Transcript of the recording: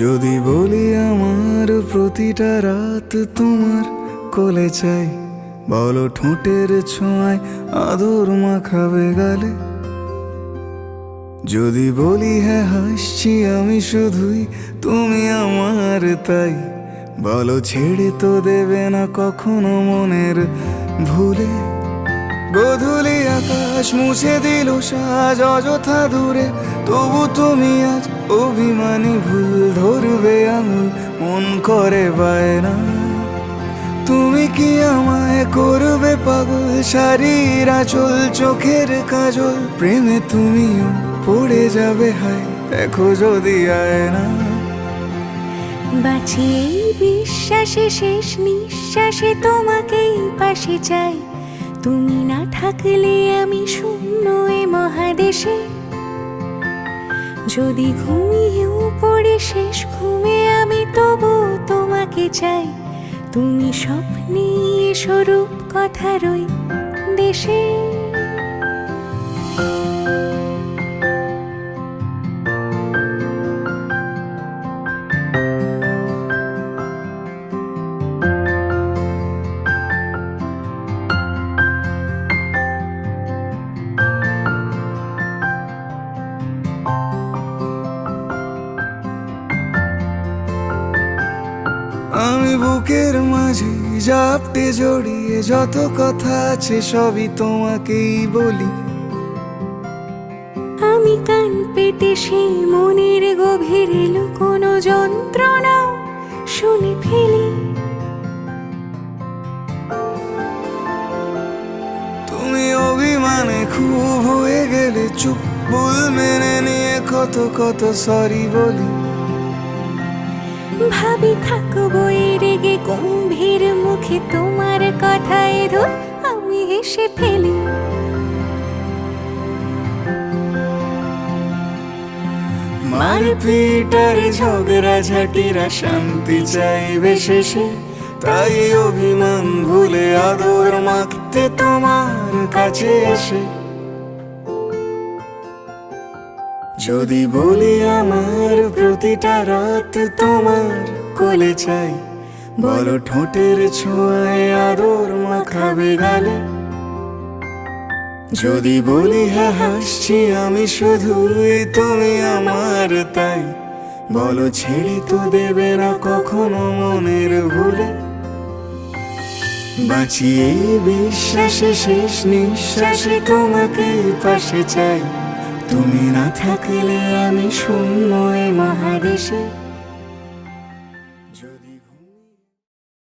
যদি বলি আমার প্রতিটা রাত তোমার কোলে চাই, বলো ঠোঁটের ছোঁয়ায় আদর মাখাবে গালে। যদি বলি হ্যাঁ হাসছি আমি শুধুই, তুমি আমার তাই, বলো ছেড়ে তো দেবে না কখনো মনের ভুলে। গোধূলি আকাশ মুছে দিল সাজ অযথা দূরে, তবু তুমি আজ অভিমানী ভুল ধরবে আঙুল, মন করে বায়না। তুমি কি আমায় করবে পাগল, শাড়ির আঁচল চোখের কাজল, প্রেমে তুমিও পড়ে যাবে হায় দেখো যদি আয়না। বাঁচি এই বিশ্বাসে শেষ নিঃশ্বাসে তোমাকেই পাশে চাই, তুমি না থাকলে আমি শূন্য এ মহাদেশে। যদি ঘুমিয়েও পড়ে শেষ ঘুমে আমি তবু তোমাকে চাই, তুমি স্বপ্নে স্বরূপ কথার ওই দেশে। আমি বুকের মাঝে জাপটে জড়িয়ে যত কথা আছে সবই তোমাকেই বলি। আমি কান পেতে সেই মনের গভীরে লুকোনো যন্ত্রণা শুনে ফেলি। তুমি অভিমানে খুব হয়ে গেলে চুপ, ভুল মেনে নিয়ে কত কত সরি বলি। ভাবি থাকবো এই রেগে গম্ভীর মুখে তোমার কথায় ধর আমি হেসে ফেলি। মারপিট আর ঝগড়া ঝাঁটিরা শান্তি চাইবে শেষে, তাই অভিমান ভুলে আদর মাখতে তোমার কাছে এসে। যদি বলি আমার প্রতিটা রাত তোমার কোলে চাই, বলো ঠোঁটের ছোঁয়ায় আদর মাখাবে গালে। যদি বলি হ্যাঁ হাসছি আমি শুধুই, তুমি আমার তাই, বলো ছেড়ে তো দেবে না কখনো মনের ভুলে। বাঁচি এই বিশ্বাসে শেষ নিঃশ্বাসে তোমাকেই পাশে চাই, তুমি না থাকলে আমি শূন্য এ মহাদেশে।